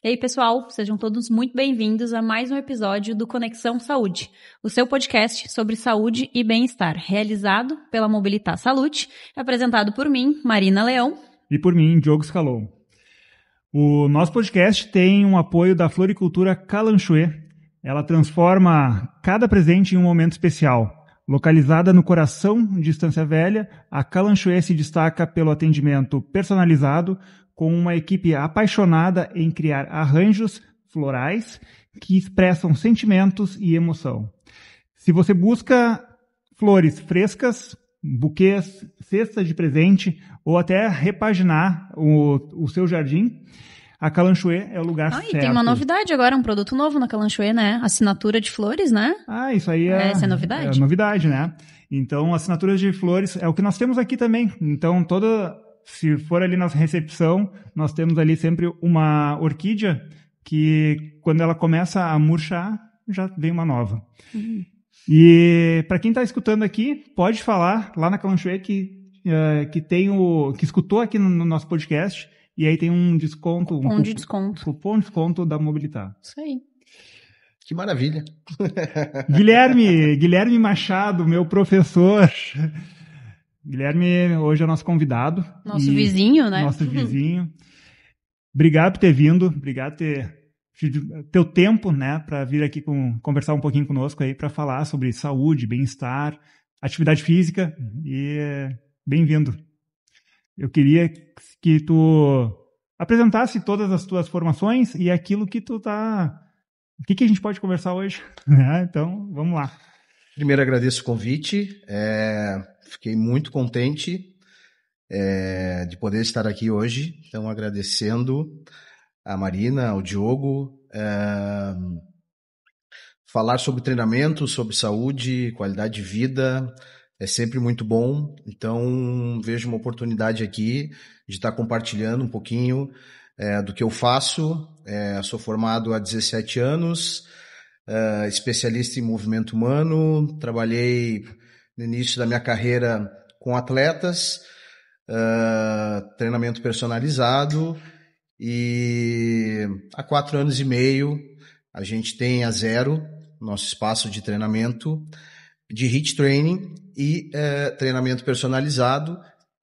Ei, pessoal, sejam todos muito bem-vindos a mais um episódio do Conexão Saúde, o seu podcast sobre saúde e bem-estar, realizado pela Mobilitar Salute, apresentado por mim, Marina Leão. E por mim, Diogo Scalon. O nosso podcast tem um apoio da floricultura Calanchoe. Ela transforma cada presente em um momento especial. Localizada no coração de Estância Velha, a Calanchoe se destaca pelo atendimento personalizado, com uma equipe apaixonada em criar arranjos florais que expressam sentimentos e emoção. Se você busca flores frescas, buquês, cestas de presente ou até repaginar o seu jardim, a Calanchoe é o lugar certo. E tem uma novidade agora, um produto novo na Calanchoe, né? Assinatura de flores, né? Isso aí Essa é novidade? É novidade, né? Então, assinatura de flores é o que nós temos aqui também. Então, se for ali na recepção, nós temos ali sempre uma orquídea que, quando ela começa a murchar, já vem uma nova. Uhum. E para quem está escutando aqui, pode falar lá na Calanchoe que escutou aqui no nosso podcast, e aí tem um desconto. Cupom de desconto. Cupom de desconto da Mobilitar. Isso aí. Que maravilha. Guilherme Machado, meu professor. Guilherme hoje é nosso convidado. Nosso vizinho, né? Nosso vizinho. Obrigado por ter vindo, obrigado por ter teu tempo, né, para vir aqui conversar um pouquinho conosco aí para falar sobre saúde, bem-estar, atividade física, e bem-vindo. Eu queria que tu apresentasse todas as tuas formações e aquilo que tu tá... O que a gente pode conversar hoje? Então, vamos lá. Primeiro, agradeço o convite. Fiquei muito contente de poder estar aqui hoje. Então, agradecendo a Marina, ao Diogo. Falar sobre treinamento, sobre saúde, qualidade de vida é sempre muito bom. Então, vejo uma oportunidade aqui de estar compartilhando um pouquinho do que eu faço. Sou formado há 17 anos, especialista em movimento humano. Trabalhei no início da minha carreira com atletas, treinamento personalizado, e há 4 anos e meio a gente tem a Zero, nosso espaço de treinamento de HIIT Training e treinamento personalizado,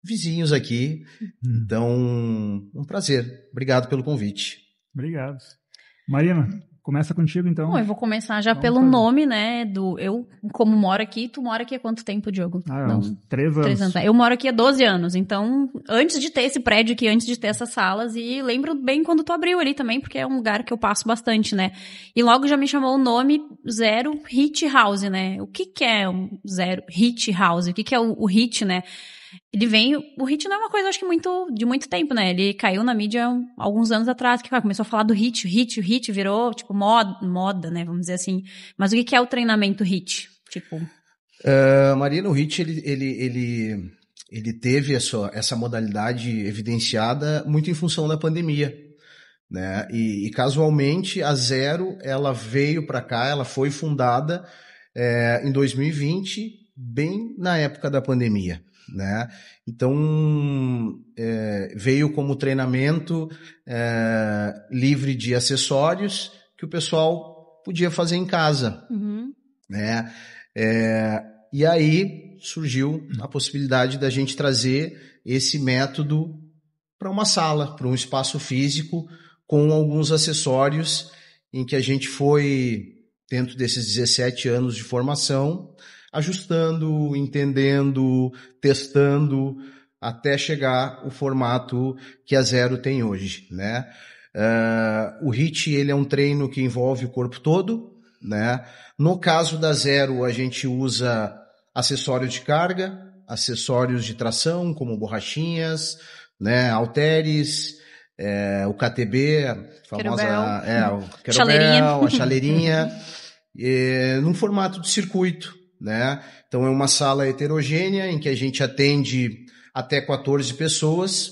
vizinhos aqui. Então, um prazer. Obrigado pelo convite. Obrigado. Marina, começa contigo, então. Bom, eu vou começar já pelo nome, né, eu, como moro aqui, tu mora aqui há quanto tempo, Diogo? Uns 3 anos. 3 anos. Eu moro aqui há 12 anos, então, antes de ter esse prédio aqui, antes de ter essas salas, e lembro bem quando tu abriu ali também, porque é um lugar que eu passo bastante, né, e logo já me chamou o nome Zero HIIT House, né, o que é um Zero HIIT House? O que é o HIIT, né? O HIIT não é uma coisa, acho que de muito tempo, né? Ele caiu na mídia há alguns anos atrás, que começou a falar do HIIT, o HIIT virou, tipo, moda, né? Vamos dizer assim. Mas o que é o treinamento HIIT? Tipo... Marina, o HIIT, ele teve essa modalidade evidenciada muito em função da pandemia, né? E casualmente, a Zero, ela veio para cá, ela foi fundada em 2020, bem na época da pandemia, né? Então, veio como treinamento livre de acessórios que o pessoal podia fazer em casa, né? E aí surgiu a possibilidade da gente trazer esse método para uma sala, para um espaço físico, com alguns acessórios, em que a gente foi, dentro desses 17 anos de formação, ajustando, entendendo, testando, até chegar o formato que a Zero tem hoje, né? O HIIT, ele é um treino que envolve o corpo todo, né? No caso da Zero, a gente usa acessórios de carga, acessórios de tração, como borrachinhas, né? Halteres, o KTB, a famosa o kettlebell, a chaleirinha, num formato de circuito, né? Então é uma sala heterogênea em que a gente atende até 14 pessoas,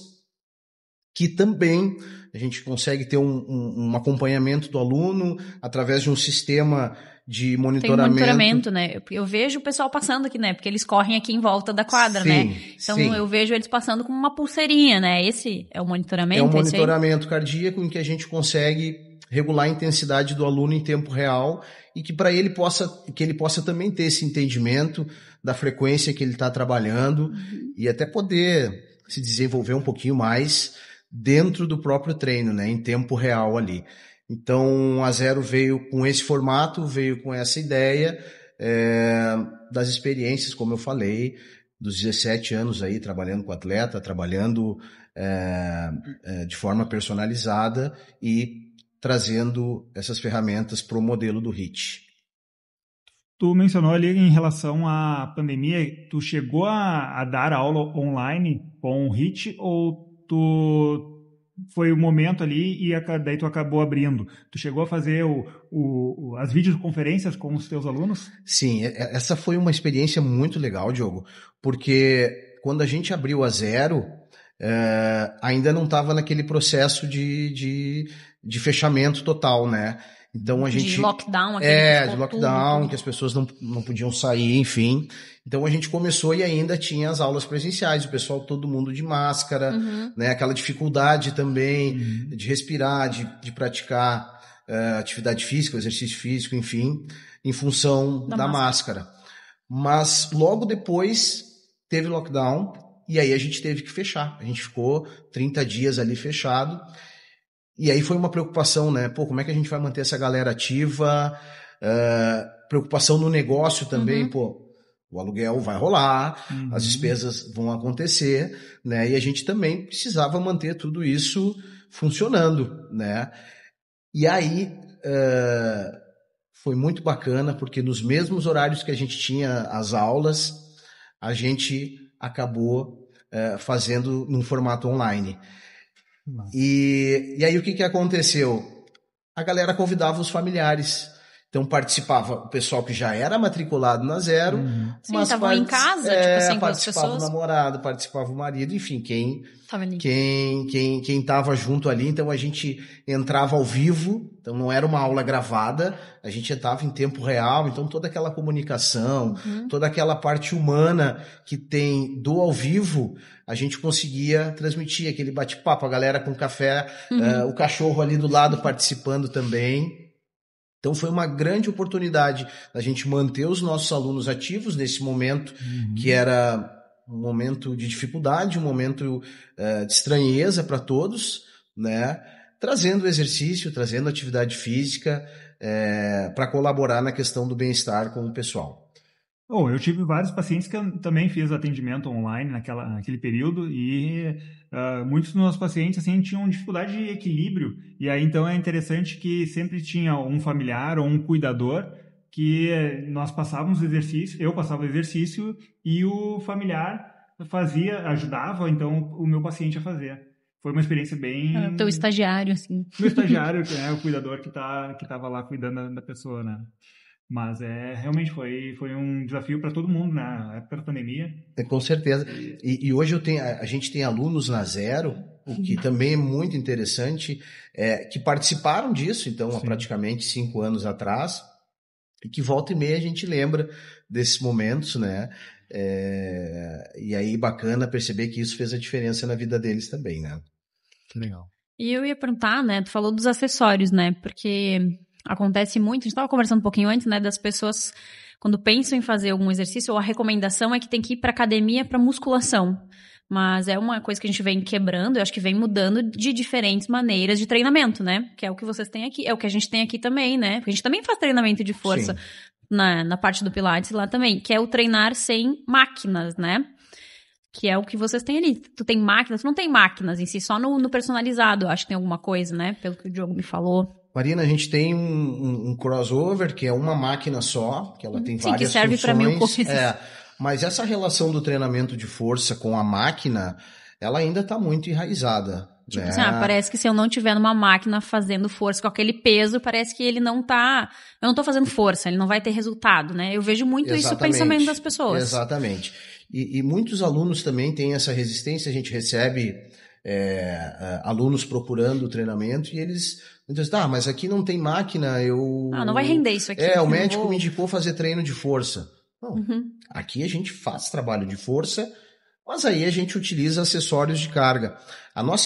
que também a gente consegue ter um acompanhamento do aluno através de um sistema de Tem monitoramento. monitoramento, né? Eu vejo o pessoal passando aqui, né? Porque eles correm aqui em volta da quadra, Sim, né? Então sim. eu vejo eles passando com uma pulseirinha, né? Esse é o monitoramento? É um esse aí? monitoramento cardíaco em que a gente consegue regular a intensidade do aluno em tempo real e que para ele possa também ter esse entendimento da frequência que ele está trabalhando e até poder se desenvolver um pouquinho mais dentro do próprio treino, né? Em tempo real ali. Então, a Zero veio com esse formato, veio com essa ideia das experiências, como eu falei, dos 17 anos aí trabalhando com atleta, trabalhando de forma personalizada e trazendo essas ferramentas para o modelo do HIIT. Tu mencionou ali em relação à pandemia, tu chegou a dar aula online com o HIIT ou foi o momento ali e daí tu acabou abrindo? Tu chegou a fazer as videoconferências com os teus alunos? Sim, essa foi uma experiência muito legal, Diogo, porque quando a gente abriu a Zero, ainda não estava naquele processo de fechamento total, né? Então a gente... De lockdown. de lockdown, tudo. Que as pessoas não podiam sair, enfim. Então a gente começou e ainda tinha as aulas presenciais, o pessoal, todo mundo de máscara, né? Aquela dificuldade também de respirar, de praticar atividade física, exercício físico, enfim, em função da máscara. Mas logo depois teve lockdown e aí a gente teve que fechar. A gente ficou 30 dias ali fechado. E aí foi uma preocupação, né? Pô, como é que a gente vai manter essa galera ativa? Preocupação no negócio também, pô, o aluguel vai rolar, as despesas vão acontecer, né? E a gente também precisava manter tudo isso funcionando, né? E aí foi muito bacana, porque nos mesmos horários que a gente tinha as aulas, a gente acabou fazendo num formato online. E aí o que aconteceu? A galera convidava os familiares. Então participava o pessoal que já era matriculado na Zero. Sim, estavam em casa, tipo assim, com as participava pessoas. o namorado, participava o marido, enfim, quem estava junto ali. Então a gente entrava ao vivo, então não era uma aula gravada, a gente entrava em tempo real, então toda aquela comunicação, toda aquela parte humana que tem do ao vivo, a gente conseguia transmitir aquele bate-papo, a galera com café, o cachorro ali do lado participando também. Então foi uma grande oportunidade da gente manter os nossos alunos ativos nesse momento que era um momento de dificuldade, um momento de estranheza para todos, né? Trazendo exercício, trazendo atividade física para colaborar na questão do bem-estar com o pessoal. Eu tive vários pacientes que eu também fiz atendimento online naquele período e muitos dos nossos pacientes assim, tinham dificuldade de equilíbrio e aí então é interessante que sempre tinha um familiar ou um cuidador que nós passávamos o exercício, eu passava o exercício e o familiar ajudava então o meu paciente a fazer. Foi uma experiência bem... O teu estagiário, assim. Meu estagiário, que é o cuidador que estava lá cuidando da pessoa, né? Mas realmente foi um desafio para todo mundo na época da pandemia. Com certeza. E hoje a gente tem alunos na Zero, o que também é muito interessante, que participaram disso, então, há praticamente 5 anos atrás, e que volta e meia a gente lembra desses momentos, né? E aí bacana perceber que isso fez a diferença na vida deles também, né? Que legal. E eu ia perguntar, né? Tu falou dos acessórios, né? Porque acontece muito, a gente estava conversando um pouquinho antes, né? Das pessoas, quando pensam em fazer algum exercício, ou a recomendação é que tem que ir para academia para musculação. Mas é uma coisa que a gente vem quebrando, eu acho que vem mudando de diferentes maneiras de treinamento, né? Que é o que vocês têm aqui, é o que a gente tem aqui também, né? Porque a gente também faz treinamento de força na parte do Pilates lá também, que é o treinar sem máquinas, né? Que é o que vocês têm ali. Tu tem máquinas, tu não tem máquinas em si, só no personalizado, eu acho que tem alguma coisa, né? Pelo que o Diogo me falou. Marina, a gente tem um crossover, que é uma máquina só, que ela tem várias que serve para 1000 coisas. Mas essa relação do treinamento de força com a máquina, ela ainda está muito enraizada. Tipo assim, parece que se eu não tiver numa máquina fazendo força com aquele peso, parece que ele não tá... Eu não tô fazendo força, ele não vai ter resultado, né? Eu vejo muito isso no pensamento das pessoas. Exatamente. E muitos alunos também têm essa resistência, a gente recebe alunos procurando treinamento e eles dizem, mas aqui não tem máquina, não vai render isso aqui. O médico me indicou fazer treino de força. Não, aqui a gente faz trabalho de força, mas aí a gente utiliza acessórios de carga. A nossa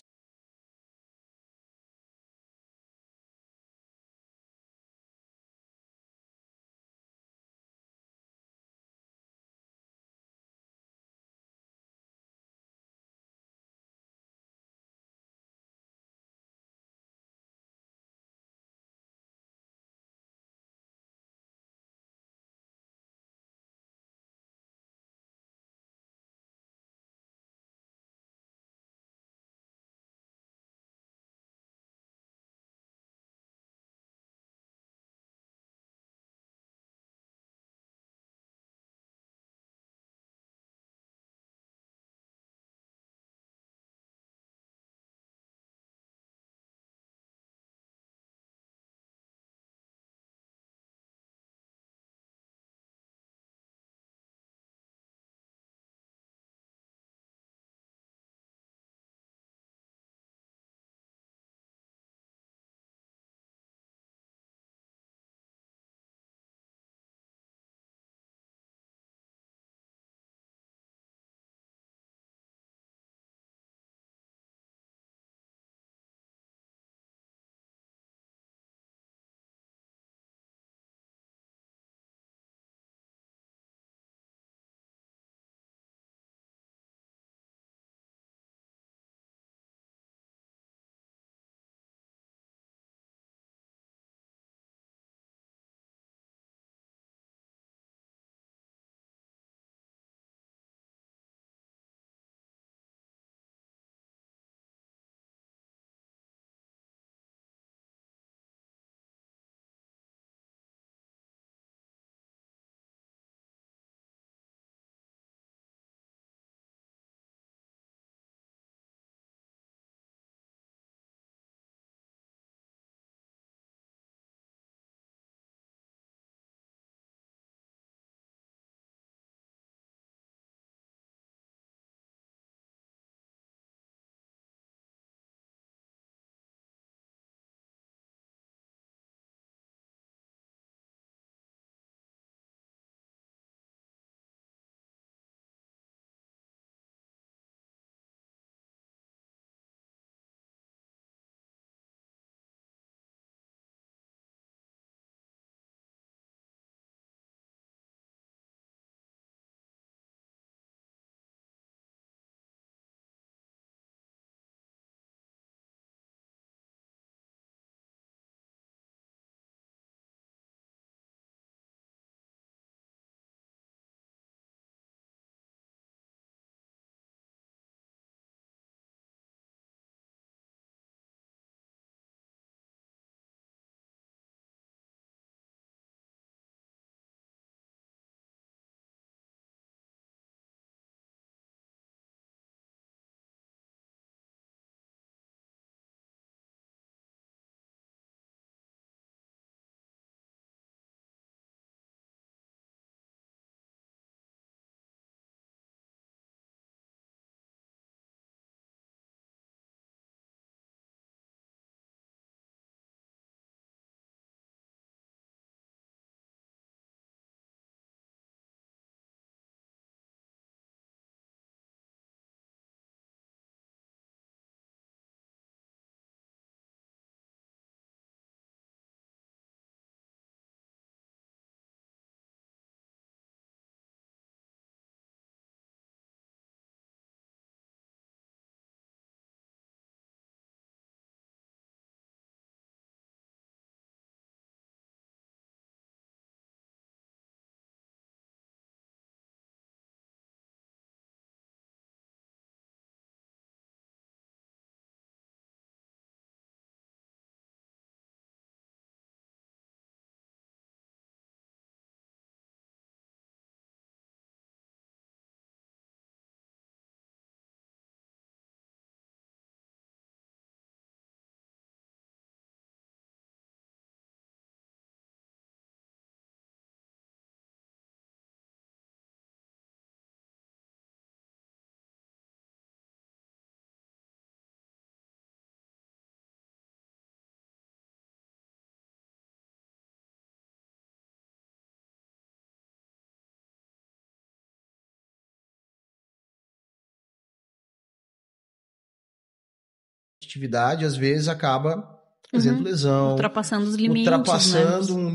competitividade, às vezes acaba fazendo lesão. Ultrapassando os limites. Ultrapassando, né?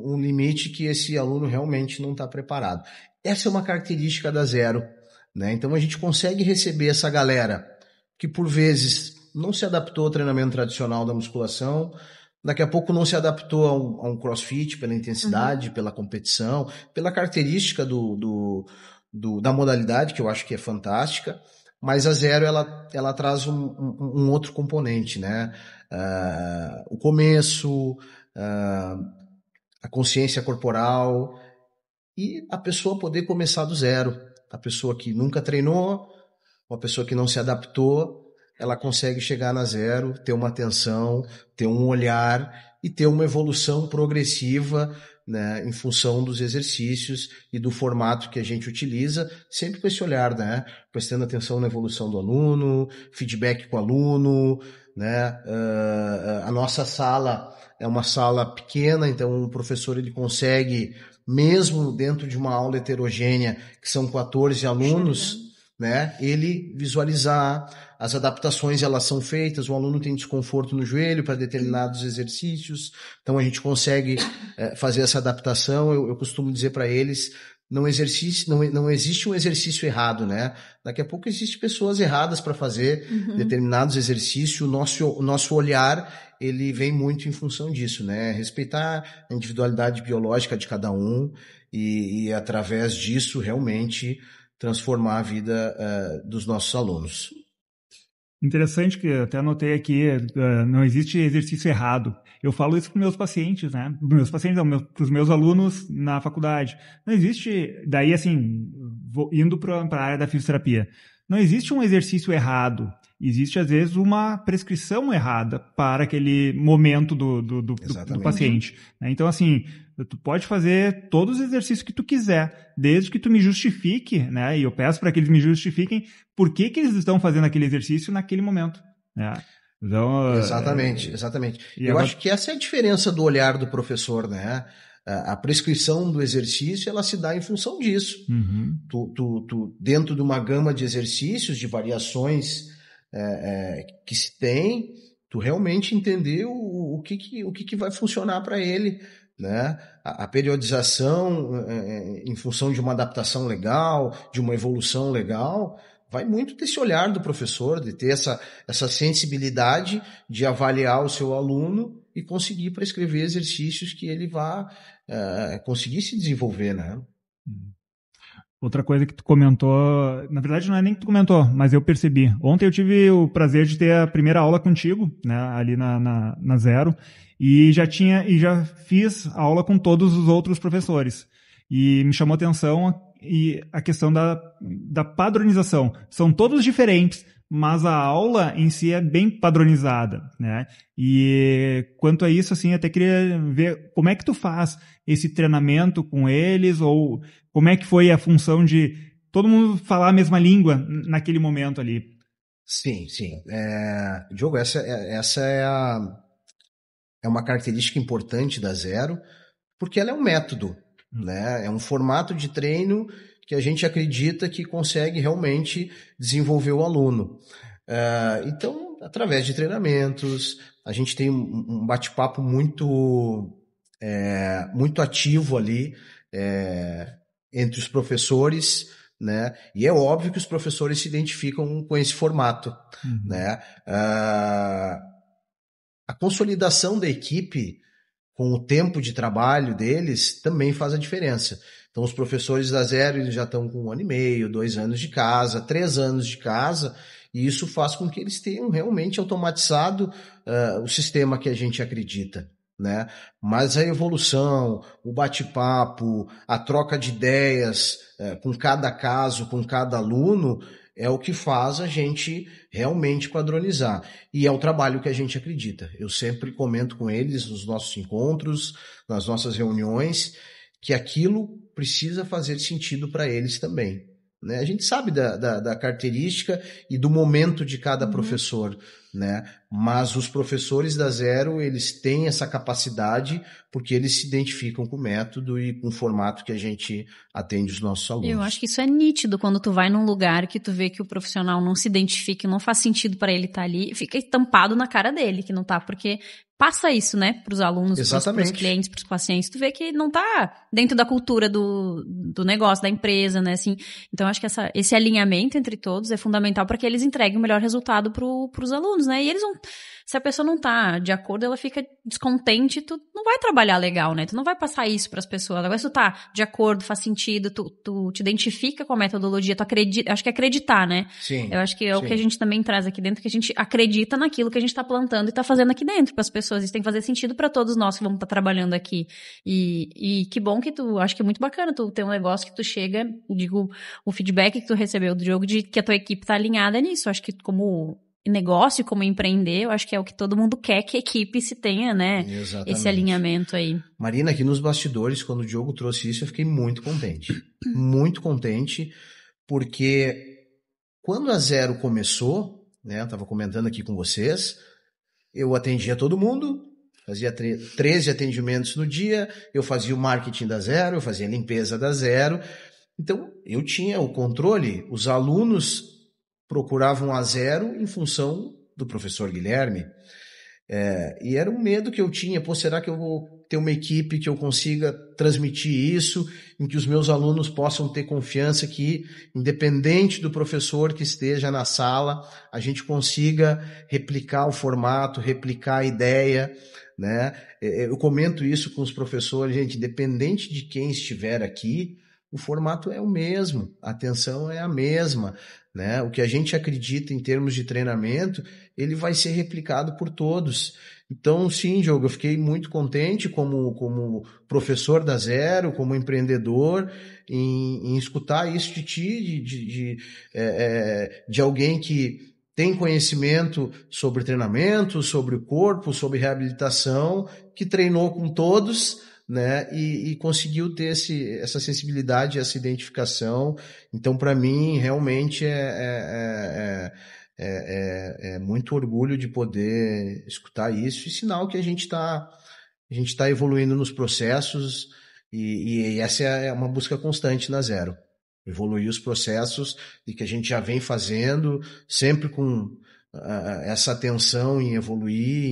um limite que esse aluno realmente não está preparado. Essa é uma característica da Zero, né? Então a gente consegue receber essa galera que por vezes não se adaptou ao treinamento tradicional da musculação, daqui a pouco não se adaptou a um crossfit pela intensidade, pela competição, pela característica da modalidade, que eu acho que é fantástica, mas a Zero ela traz um outro componente, né? O começo, a consciência corporal e a pessoa poder começar do zero. A pessoa que nunca treinou, uma pessoa que não se adaptou, ela consegue chegar na Zero, ter uma atenção, ter um olhar e ter uma evolução progressiva, né, em função dos exercícios e do formato que a gente utiliza, sempre com esse olhar, né, prestando atenção na evolução do aluno, feedback com o aluno, né, a nossa sala é uma sala pequena, então o professor ele consegue, mesmo dentro de uma aula heterogênea, que são 14 alunos, né, ele visualizar, as adaptações elas são feitas, o aluno tem desconforto no joelho para determinados exercícios, então a gente consegue fazer essa adaptação. Eu costumo dizer para eles, não existe um exercício errado, né? Daqui a pouco existem pessoas erradas para fazer determinados exercícios, o nosso olhar ele vem muito em função disso, né? Respeitar a individualidade biológica de cada um e através disso realmente transformar a vida dos nossos alunos. Interessante que eu até anotei aqui, não existe exercício errado. Eu falo isso para meus pacientes, né? Para os meus alunos na faculdade. Não existe, daí assim, indo para a área da fisioterapia, não existe um exercício errado. Existe, às vezes, uma prescrição errada para aquele momento do paciente. Então, assim, tu pode fazer todos os exercícios que tu quiser, desde que tu me justifique, né? E eu peço para que eles me justifiquem por que eles estão fazendo aquele exercício naquele momento, né? Então, exatamente. Eu acho que essa é a diferença do olhar do professor, né? A prescrição do exercício, ela se dá em função disso. Tu, dentro de uma gama de exercícios, de variações que se tem, tu realmente entender o que vai funcionar para ele, né? A periodização em função de uma adaptação legal, de uma evolução legal, vai muito desse olhar do professor, de ter essa sensibilidade de avaliar o seu aluno e conseguir prescrever exercícios que ele vá conseguir se desenvolver, né? Outra coisa que tu comentou, na verdade não é nem que tu comentou, mas eu percebi. Ontem eu tive o prazer de ter a primeira aula contigo, né, ali na Zero, e já fiz aula com todos os outros professores. E me chamou a atenção a questão da padronização. São todos diferentes, mas a aula em si é bem padronizada, né? E quanto a isso, assim, eu até queria ver como é que tu faz esse treinamento com eles, ou como é que foi a função de todo mundo falar a mesma língua naquele momento ali. Sim. Diogo, essa é uma característica importante da Zero, porque ela é um método, né? É um formato de treino que a gente acredita que consegue realmente desenvolver o aluno. Então, através de treinamentos, a gente tem um bate-papo muito ativo ali entre os professores, né? E é óbvio que os professores se identificam com esse formato, né? A consolidação da equipe com o tempo de trabalho deles também faz a diferença. Então, os professores da Zero eles já estão com 1 ano e meio, 2 anos de casa, 3 anos de casa, e isso faz com que eles tenham realmente automatizado o sistema que a gente acredita, né? Mas a evolução, o bate-papo, a troca de ideias com cada caso, com cada aluno, é o que faz a gente realmente padronizar. E é o trabalho que a gente acredita. Eu sempre comento com eles nos nossos encontros, nas nossas reuniões, que aquilo precisa fazer sentido para eles também, né? A gente sabe da característica e do momento de cada professor, né? Mas os professores da Zero, eles têm essa capacidade porque eles se identificam com o método e com o formato que a gente atende os nossos alunos. Eu acho que isso é nítido quando tu vai num lugar que tu vê que o profissional não se identifica, não faz sentido para ele estar ali, fica estampado na cara dele que não tá, porque passa isso, né, pros alunos, pros clientes, pros pacientes, tu vê que não tá dentro da cultura do negócio, da empresa, né, assim. Então, acho que esse alinhamento entre todos é fundamental para que eles entreguem o melhor resultado pros alunos, né, e eles vão, se a pessoa não tá de acordo, ela fica descontente, tu não vai trabalhar legal, né, tu não vai passar isso pras pessoas. Agora, se tu tá de acordo, faz sentido, tu te identifica com a metodologia, tu acredita, acho que é acreditar, né. Sim. Eu acho que é o que a gente também traz aqui dentro, que a gente acredita naquilo que a gente tá plantando e tá fazendo aqui dentro pras pessoas. Isso tem que fazer sentido para todos nós que vamos estar trabalhando aqui. E que bom que acho que é muito bacana tu ter um negócio que tu chega, digo, o feedback que tu recebeu do Diogo de que a tua equipe tá alinhada nisso. Acho que como negócio, como empreender, eu acho que é o que todo mundo quer que a equipe se tenha, né? Exatamente. Esse alinhamento aí. Marina, aqui nos bastidores, quando o Diogo trouxe isso, eu fiquei muito contente. Muito contente, porque quando a Zero começou, né, eu tava comentando aqui com vocês, eu atendia todo mundo, fazia 13 atendimentos no dia, eu fazia o marketing da Zero, eu fazia a limpeza da Zero. Então, eu tinha o controle, os alunos procuravam a Zero em função do professor Guilherme. E era um medo que eu tinha, será que eu vou ter uma equipe que eu consiga transmitir isso, em que os meus alunos possam ter confiança que, independente do professor que esteja na sala, a gente consiga replicar o formato, replicar a ideia, né? Eu comento isso com os professores, gente, independente de quem estiver aqui, o formato é o mesmo, a atenção é a mesma, né? O que a gente acredita em termos de treinamento, ele vai ser replicado por todos. Então, sim, Diogo, eu fiquei muito contente como professor da Zero, como empreendedor, em escutar isso de ti, de alguém que tem conhecimento sobre treinamento, sobre o corpo, sobre reabilitação, que treinou com todos, né, e conseguiu ter essa sensibilidade, essa identificação. Então, para mim, realmente é muito orgulho de poder escutar isso, e sinal que a gente tá evoluindo nos processos, e essa é uma busca constante na Zero. Evoluir os processos e que a gente já vem fazendo, sempre com essa atenção em evoluir,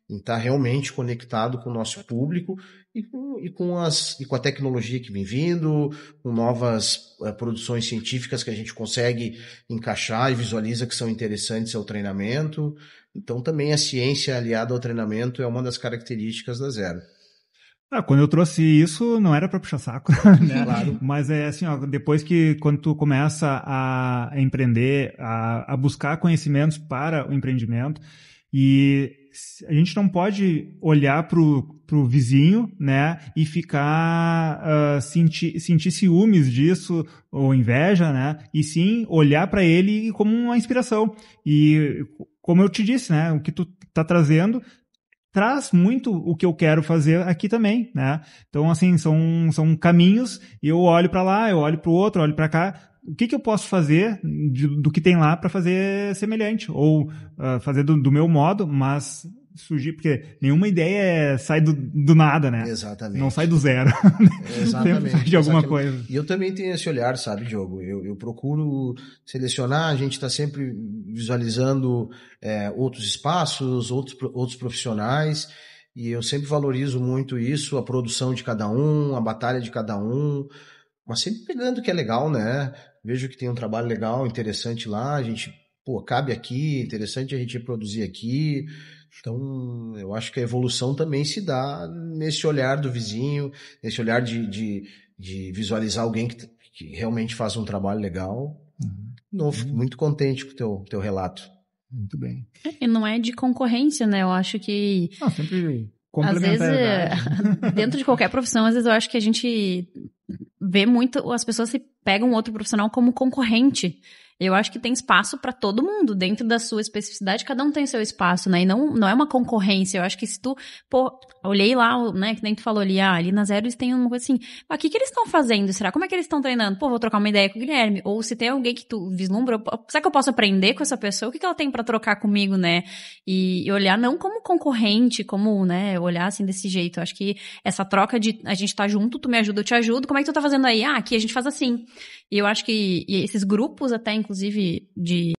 em estar realmente conectado com o nosso público e com a tecnologia que vem vindo, com novas produções científicas que a gente consegue encaixar e visualiza que são interessantes ao treinamento. Então também a ciência aliada ao treinamento é uma das características da Zero. Quando eu trouxe isso, não era para puxar saco, né? Claro. Mas é assim, depois quando tu começa a empreender, a buscar conhecimentos para o empreendimento, e a gente não pode olhar pro vizinho, né, e ficar sentir ciúmes disso ou inveja, né, e sim olhar para ele como uma inspiração. E como eu te disse, né, o que tu tá trazendo traz muito o que eu quero fazer aqui também, né? Então, assim, são caminhos, e eu olho para lá, eu olho para o outro, olho para cá. O que eu posso fazer do que tem lá para fazer semelhante? Ou fazer do meu modo, mas surgir, porque nenhuma ideia sai do nada, né? Exatamente. Não sai do zero. Exatamente. De alguma coisa. E eu também tenho esse olhar, sabe, Diogo? Eu procuro selecionar, a gente está sempre visualizando outros espaços, outros profissionais, e eu sempre valorizo muito isso, a produção de cada um, a batalha de cada um, mas sempre pegando o que é legal, né? Vejo que tem um trabalho legal, interessante lá, a gente, cabe aqui, interessante a gente reproduzir aqui. Então, eu acho que a evolução também se dá nesse olhar do vizinho, nesse olhar de visualizar alguém que realmente faz um trabalho legal. Fico muito contente com o teu relato. Muito bem. E não é de concorrência, né? Eu acho que... sempre às vezes, dentro de qualquer profissão, às vezes eu acho que a gente vê muito, as pessoas se pegam outro profissional como concorrente. Eu acho que tem espaço para todo mundo, dentro da sua especificidade, cada um tem seu espaço, né? E não é uma concorrência. Eu acho que se tu, pô, olhei lá, né, que nem tu falou ali, ali na Zero eles têm uma coisa assim, o que eles estão fazendo? Será? Como é que eles estão treinando? Pô, vou trocar uma ideia com o Guilherme. Ou se tem alguém que tu vislumbra, será que eu posso aprender com essa pessoa? O que ela tem para trocar comigo, né? E olhar não como concorrente, como, né, olhar assim desse jeito. Eu acho que essa troca de a gente tá junto, tu me ajuda, eu te ajudo. Como é que tu tá fazendo aí? Aqui a gente faz assim. E eu acho que esses grupos até, inclusive, de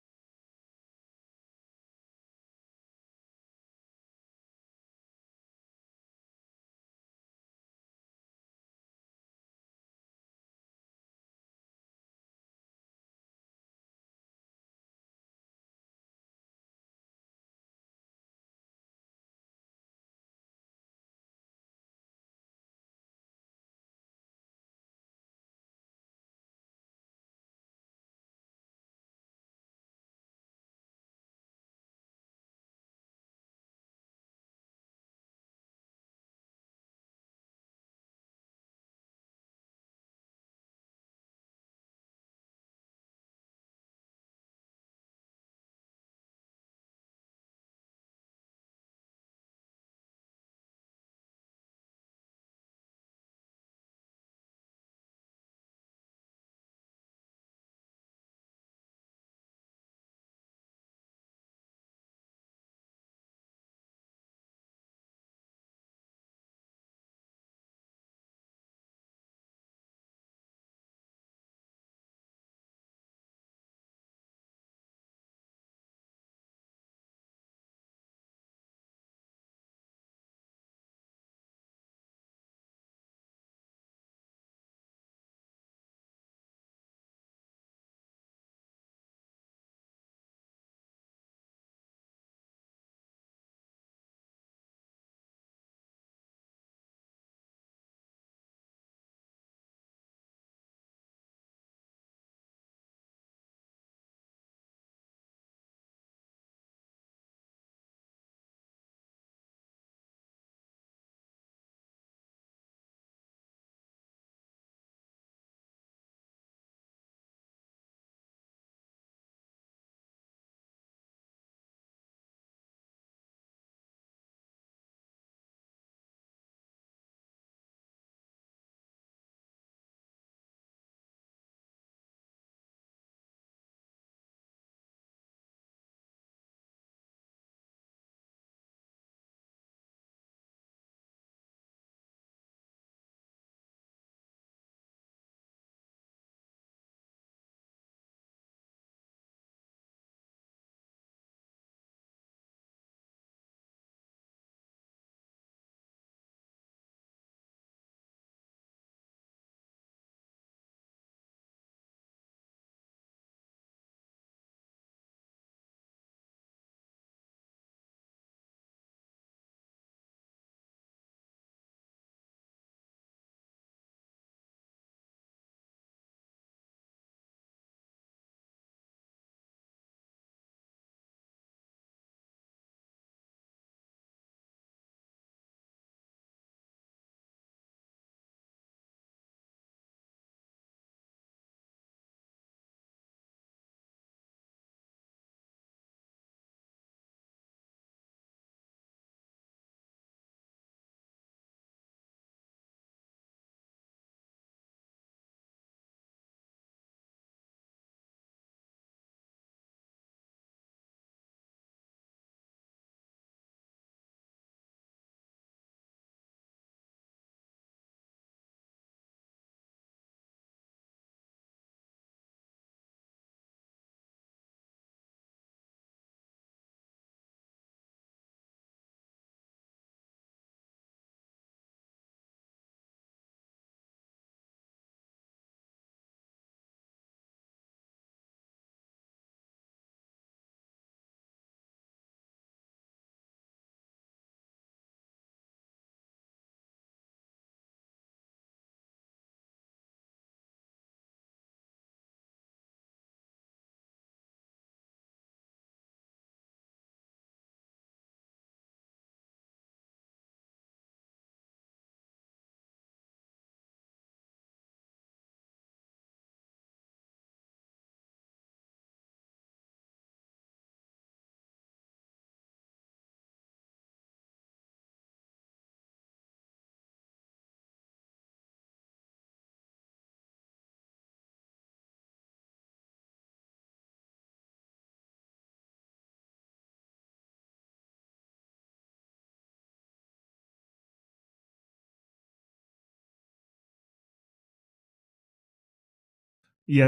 E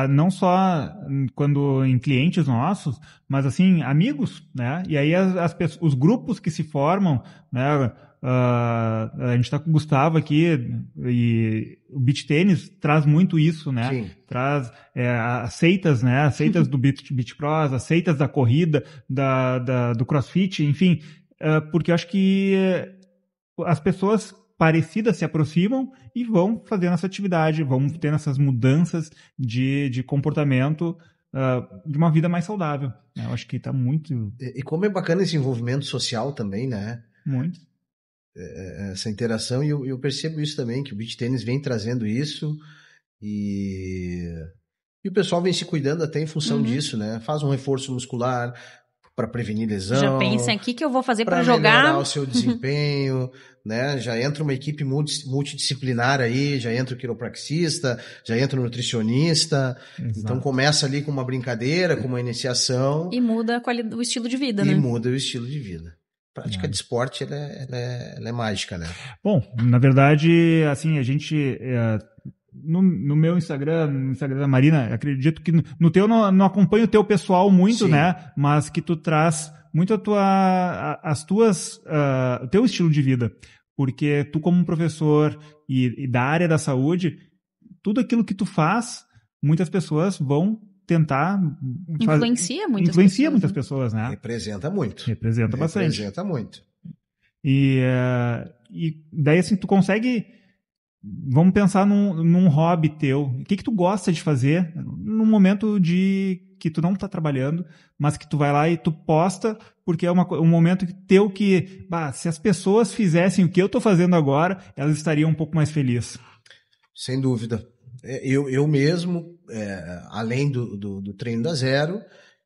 não só quando em clientes nossos, mas assim, amigos, né? E aí os grupos que se formam, né? A gente está com o Gustavo aqui e o beach tênis traz muito isso, né? Sim. Traz as seitas, né? As seitas do beach cross, as seitas da corrida, do crossfit, enfim, porque eu acho que as pessoas parecidas se aproximam e vão fazendo essa atividade, vão tendo essas mudanças de comportamento de uma vida mais saudável. Eu acho que está muito... E como é bacana esse envolvimento social também, né? Muito. Essa interação, e eu percebo isso também, que o beach tênis vem trazendo isso, e o pessoal vem se cuidando até em função disso, né? Faz um reforço muscular para prevenir lesão. Já pensa aqui que eu vou fazer para jogar. Para melhorar jogar o seu desempenho, né? Já entra uma equipe multidisciplinar aí, já entra o quiropraxista, já entra o nutricionista. Exato. Então começa ali com uma brincadeira, com uma iniciação. E muda o estilo de vida, né? E muda o estilo de vida. A prática de esporte, ela é mágica, né? Bom, na verdade, assim, a gente... No meu Instagram, no Instagram da Marina, acredito que no teu não acompanho o teu pessoal muito, sim, né? Mas que tu traz muito o teu estilo de vida. Porque tu, como um professor e da área da saúde, tudo aquilo que tu faz, muitas pessoas vão tentar... Influencia muitas pessoas, né? Representa muito. Representa bastante. Representa muito. E daí, assim, tu consegue... Vamos pensar num hobby teu. O que tu gosta de fazer num momento que tu não tá trabalhando, mas que tu vai lá e tu posta, porque é um momento teu que, se as pessoas fizessem o que eu tô fazendo agora, elas estariam um pouco mais felizes. Sem dúvida. Eu mesmo, além do treino da Zero,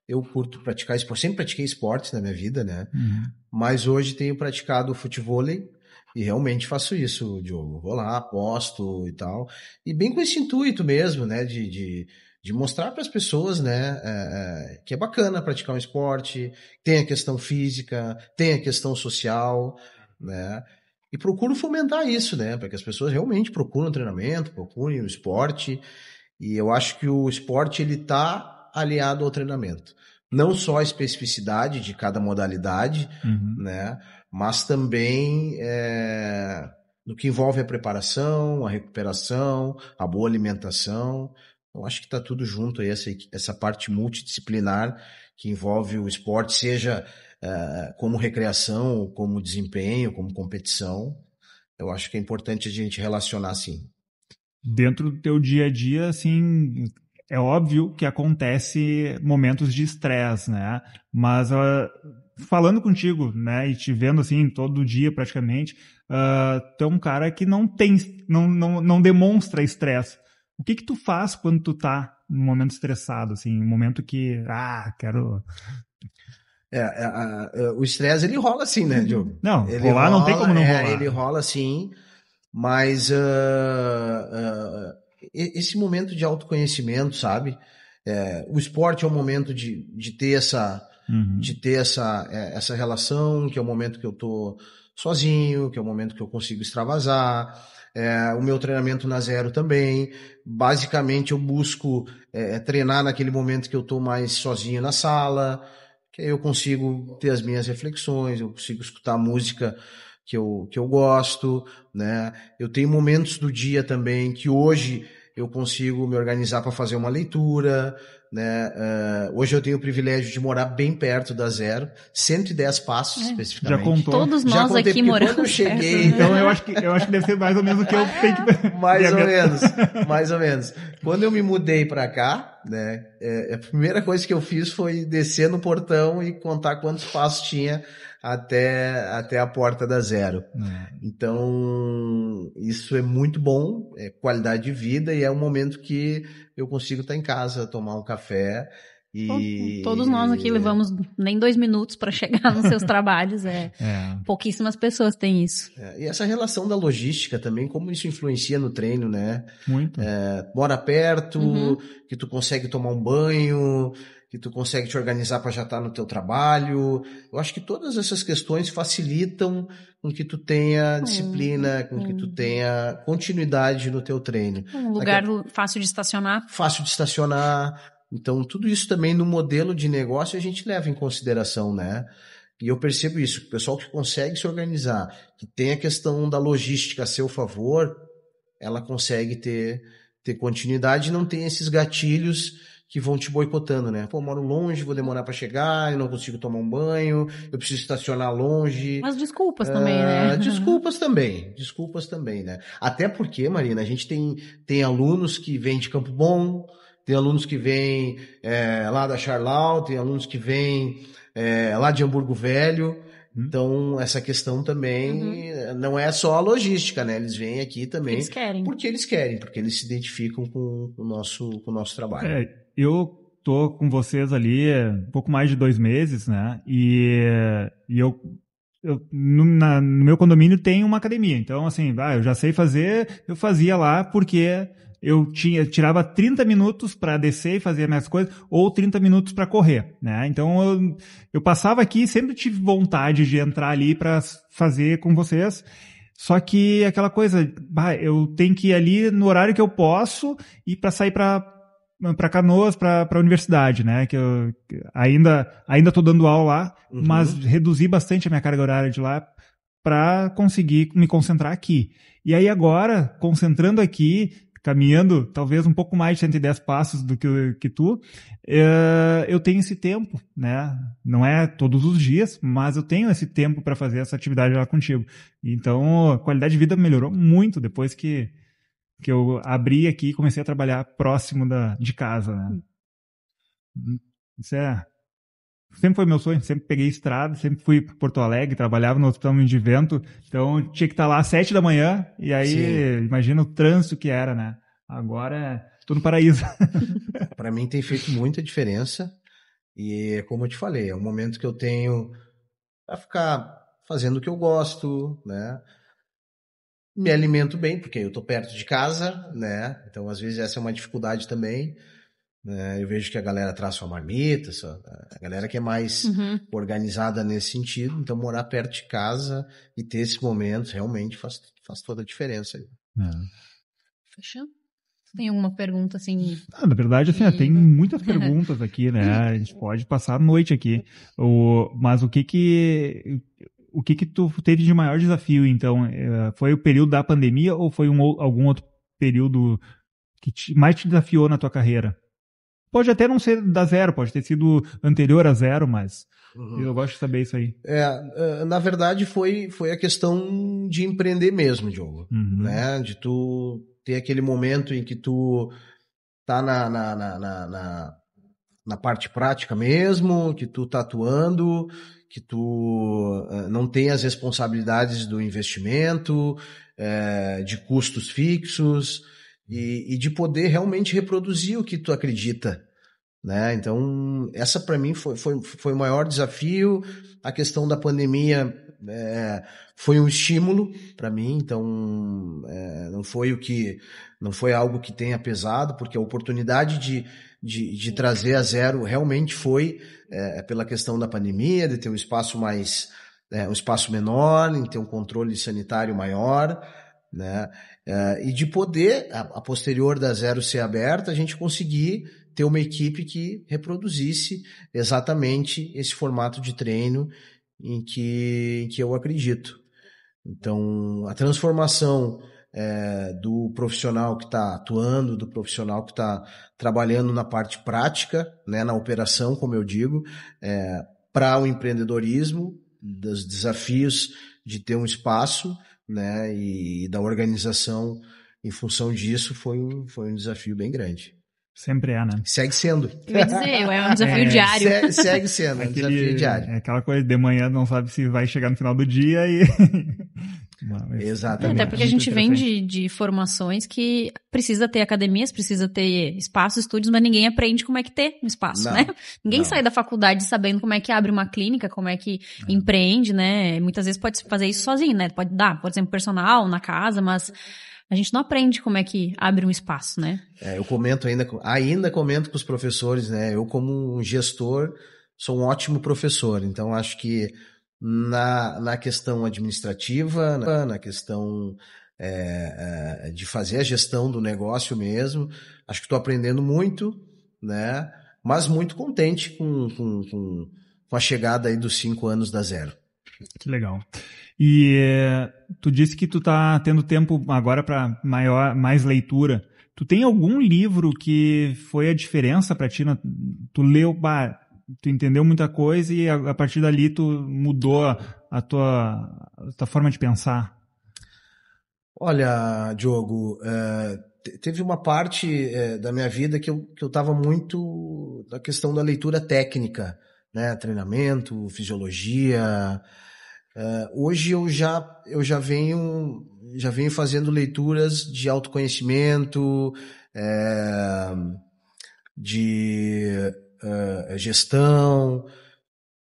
eu curto praticar esporte. Sempre pratiquei esportes na minha vida, né? Uhum. Mas hoje tenho praticado futevôlei. E realmente faço isso, Diogo. Vou lá, posto e tal. E bem com esse intuito mesmo, né? De mostrar para as pessoas, né? Que é bacana praticar um esporte. Tem a questão física, tem a questão social, né? E procuro fomentar isso, né? Para que as pessoas realmente procurem o treinamento, procurem o esporte. E eu acho que o esporte, ele tá aliado ao treinamento. Não só a especificidade de cada modalidade, né? Mas também no que envolve a preparação, a recuperação, a boa alimentação. Eu acho que está tudo junto aí, essa parte multidisciplinar que envolve o esporte, seja como recreação, como desempenho, como competição. Eu acho que é importante a gente relacionar assim. Dentro do teu dia a dia, assim, é óbvio que acontece momentos de estresse, né? Mas... falando contigo, né, e te vendo assim todo dia praticamente, tu é um cara que não demonstra estresse. O que tu faz quando tu tá num momento estressado, assim, um momento que, quero... O estresse, ele rola assim, né, Diogo? Não, rolar não tem como não rolar. Ele rola assim, mas esse momento de autoconhecimento, sabe? O esporte é um momento de ter essa... de ter essa relação, que é o momento que eu tô sozinho, que é o momento que eu consigo extravasar. O meu treinamento na Zero também. Basicamente, eu busco treinar naquele momento que eu tô mais sozinho na sala, que aí eu consigo ter as minhas reflexões, eu consigo escutar a música que eu gosto, né? Eu tenho momentos do dia também que hoje eu consigo me organizar para fazer uma leitura, né? Hoje eu tenho o privilégio de morar bem perto da Zero, 110 passos especificamente. Já contou? Todos nós aqui moramos quando eu cheguei, então eu acho que deve ser mais ou menos o que eu tenho que... mais ou menos. Quando eu me mudei para cá, né? A primeira coisa que eu fiz foi descer no portão e contar quantos passos tinha até a porta da Zero. Então, isso é muito bom, é qualidade de vida e é um momento que eu consigo estar em casa, tomar um café e... Todos nós aqui levamos nem 2 minutos para chegar nos seus trabalhos, pouquíssimas pessoas têm isso. E essa relação da logística também, como isso influencia no treino, né? Muito. Mora perto, que tu consegue tomar um banho... que tu consegue te organizar para já estar no teu trabalho. Eu acho que todas essas questões facilitam com que tu tenha disciplina, com que tu tenha continuidade no teu treino. Um lugar fácil de estacionar. Fácil de estacionar. Então, tudo isso também no modelo de negócio a gente leva em consideração, né? E eu percebo isso, que o pessoal que consegue se organizar, que tem a questão da logística a seu favor, ela consegue ter continuidade e não tem esses gatilhos que vão te boicotando, né? Pô, eu moro longe, vou demorar para chegar, eu não consigo tomar um banho, eu preciso estacionar longe. Mas desculpas também, né? Desculpas também, né? Até porque, Marina, a gente tem alunos que vêm de Campo Bom, tem alunos que vêm lá da Charlau, tem alunos que vêm lá de Hamburgo Velho. Então, essa questão também não é só a logística, né? Eles vêm aqui também porque eles querem, porque eles se identificam com o nosso trabalho. Eu tô com vocês ali um pouco mais de 2 meses, né? E eu no meu condomínio tem uma academia. Então, assim, eu já sei fazer, eu fazia lá porque eu tirava 30 minutos para descer e fazer as minhas coisas, ou 30 minutos para correr, né? Então eu passava aqui e sempre tive vontade de entrar ali para fazer com vocês. Só que aquela coisa, eu tenho que ir ali no horário que eu posso e para sair para Canoas, para a universidade, né? Que eu ainda tô dando aula lá, mas reduzi bastante a minha carga horária de lá para conseguir me concentrar aqui. E aí agora, concentrando aqui, caminhando talvez um pouco mais de 110 passos do que tu, eu tenho esse tempo, né? Não é todos os dias, mas eu tenho esse tempo para fazer essa atividade lá contigo. Então, a qualidade de vida melhorou muito depois que eu abri aqui e comecei a trabalhar próximo de casa, né? Isso sempre foi meu sonho, sempre peguei estrada, sempre fui para Porto Alegre, trabalhava no Hospital de Vento, então tinha que estar lá às 7 da manhã, e aí imagina o trânsito que era, né? Agora estou no paraíso. Para mim tem feito muita diferença, e como eu te falei, é um momento que eu tenho para ficar fazendo o que eu gosto, né? Me alimento bem, porque eu estou perto de casa, né? Então às vezes essa é uma dificuldade também. Eu vejo que a galera traz sua marmita, a galera que é mais organizada nesse sentido, então morar perto de casa e ter esses momentos realmente faz toda a diferença. Fechou? Tem alguma pergunta assim? Na verdade, assim, tem muitas perguntas aqui, né? A gente pode passar a noite aqui. Mas o que tu teve de maior desafio, então? Foi o período da pandemia ou foi algum outro período que mais te desafiou na tua carreira? Pode até não ser da zero, pode ter sido anterior a zero, mas eu gosto de saber isso aí. Na verdade, foi a questão de empreender mesmo, Diogo. Né? De tu ter aquele momento em que tu tá na parte prática mesmo, que tu tá atuando, que tu não tem as responsabilidades do investimento, de custos fixos, e de poder realmente reproduzir o que tu acredita, né? Então, essa para mim foi o maior desafio. A questão da pandemia foi um estímulo para mim, então não foi algo que tenha pesado, porque a oportunidade de trazer a zero realmente foi pela questão da pandemia, de ter um espaço um espaço menor, em ter um controle sanitário maior, né? E de poder, a posterior da zero ser aberta, a gente conseguir ter uma equipe que reproduzisse exatamente esse formato de treino em que eu acredito. Então, a transformação do profissional que está atuando, do profissional que está trabalhando na parte prática, né, na operação, como eu digo, para o empreendedorismo, dos desafios de ter um espaço, né, e da organização em função disso foi um desafio bem grande. Sempre né? Segue sendo. Eu ia dizer, é um desafio diário. Segue sendo, um desafio diário. É aquela coisa de manhã, não sabe se vai chegar no final do dia e... Exatamente. Até porque a gente vem de formações que precisa ter academias, precisa ter espaços, estúdios, mas ninguém aprende como é que ter um espaço, né? Ninguém sai da faculdade sabendo como é que abre uma clínica, como é que empreende, né? Muitas vezes pode fazer isso sozinho, né? Pode ser um personal na casa, mas a gente não aprende como é que abre um espaço, né? Eu comento ainda comento com os professores, né? Eu, como um gestor, sou um ótimo professor. Então, acho que na questão administrativa, na questão de fazer a gestão do negócio mesmo, acho que estou aprendendo muito, né? Mas muito contente com a chegada aí dos 5 anos da Zero. Que legal. E tu disse que tu tá tendo tempo agora para mais leitura. Tu tem algum livro que foi a diferença para ti? Tu leu, tu entendeu muita coisa e a partir dali tu mudou a tua forma de pensar? Olha, Diogo, teve uma parte da minha vida que eu estava muito na questão da leitura técnica, né? Treinamento, fisiologia. Hoje eu já venho fazendo leituras de autoconhecimento, de gestão,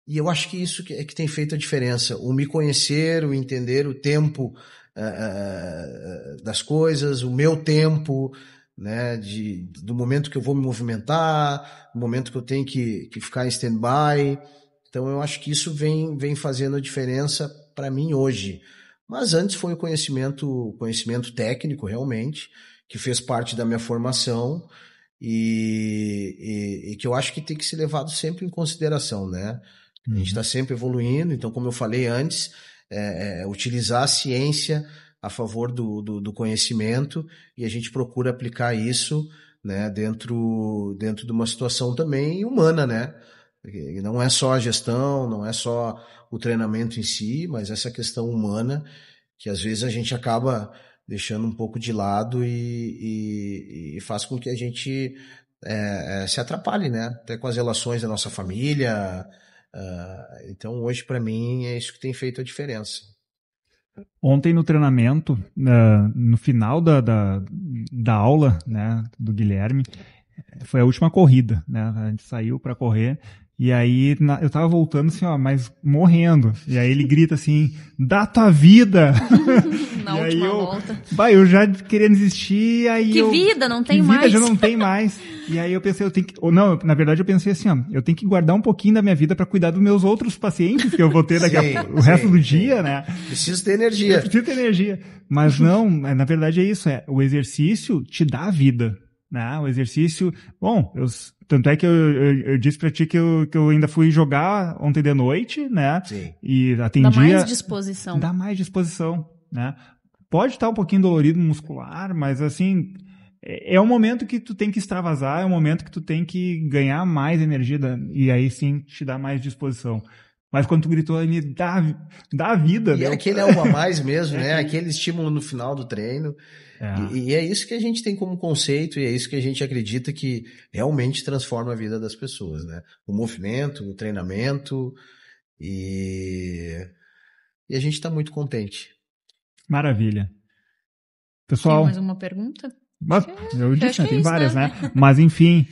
e eu acho que isso é que tem feito a diferença, o me conhecer, o entender o tempo das coisas, o meu tempo, né, do momento que eu vou me movimentar, do momento que eu tenho que ficar em stand-by. Então eu acho que isso vem fazendo a diferença para mim hoje. Mas antes foi o conhecimento técnico realmente, que fez parte da minha formação e que eu acho que tem que ser levado sempre em consideração, né? A gente está sempre evoluindo, então como eu falei antes, utilizar a ciência a favor do conhecimento, e a gente procura aplicar isso, né, dentro de uma situação também humana, né? Não é só a gestão, não é só o treinamento em si, mas essa questão humana que às vezes a gente acaba deixando um pouco de lado e faz com que a gente se atrapalhe, né? Até com as relações da nossa família. Então hoje para mim é isso que tem feito a diferença. Ontem no treinamento, no final da aula, né, do Guilherme, foi a última corrida, né? A gente saiu para correr e aí eu tava voltando assim, mas morrendo. E aí ele grita assim, dá tua vida! Na e última aí volta. Eu já querendo desistir, aí vida, não tem mais. mais. Já não tem mais. E aí eu pensei, na verdade eu pensei assim, eu tenho que guardar um pouquinho da minha vida para cuidar dos meus outros pacientes que eu vou ter o resto do dia, né? Preciso ter energia. Eu preciso ter energia. Mas não, na verdade é isso, o exercício te dá a vida. Né? O exercício, tanto é que eu disse pra ti que eu ainda fui jogar ontem de noite, né? Sim. E atendia. Dá mais disposição, né? Pode estar um pouquinho dolorido muscular, mas assim, é um momento que tu tem que extravasar, é um momento que tu tem que ganhar mais energia, e aí sim te dá mais disposição. Mas quando tu gritou ali, dá vida. E aquele algo a mais mesmo, né? Aquele estímulo no final do treino. E é isso que a gente tem como conceito, e é isso que a gente acredita que realmente transforma a vida das pessoas, né? O movimento, o treinamento, e a gente está muito contente. Maravilha. Pessoal... Tem mais uma pergunta? Eu disse, tem várias, né? Mas enfim...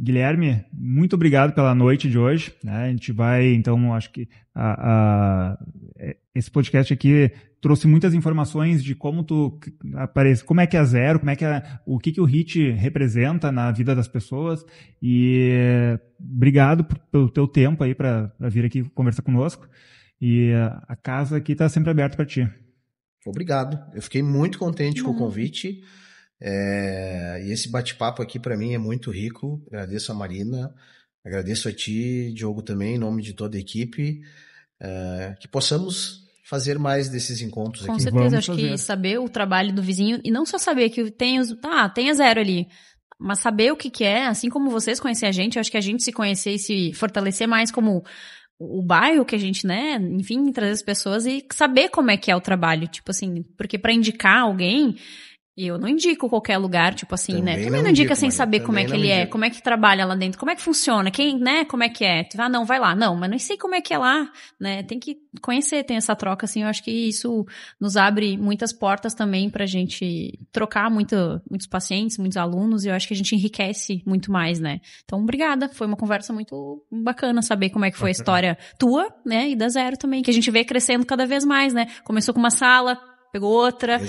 Guilherme, muito obrigado pela noite de hoje, né? A gente vai, então, acho que esse podcast aqui trouxe muitas informações de como tu aparece, como é que é a Zero, o que o HIIT representa na vida das pessoas, e obrigado pelo teu tempo aí para vir aqui conversar conosco, e a casa aqui está sempre aberta para ti. Obrigado, eu fiquei muito contente com o convite. E esse bate-papo aqui para mim é muito rico. Agradeço a Marina, agradeço a ti, Diogo, também, em nome de toda a equipe, que possamos fazer mais desses encontros aqui. Com certeza, acho que saber o trabalho do vizinho, e não só saber que tem a Zero ali, mas saber o que é, assim como vocês conhecerem a gente, acho que a gente se conhecer e se fortalecer mais como o bairro que a gente, né, enfim, trazer as pessoas e saber como é que é o trabalho, tipo assim, porque para indicar alguém... Eu não indico qualquer lugar, tipo assim, também, né? Também não indica sem saber como é que ele é, como é que trabalha lá dentro, como é que funciona, né? Como é que é. Não, vai lá. Não, mas não sei como é que é lá, né? Tem que conhecer, tem essa troca, assim. Eu acho que isso nos abre muitas portas também pra gente trocar muitos pacientes, muitos alunos, e eu acho que a gente enriquece muito mais, né? Então, obrigada. Foi uma conversa muito bacana saber como é que foi a história tua, né? E da Zero também, que a gente vê crescendo cada vez mais, né? Começou com uma sala, pegou outra,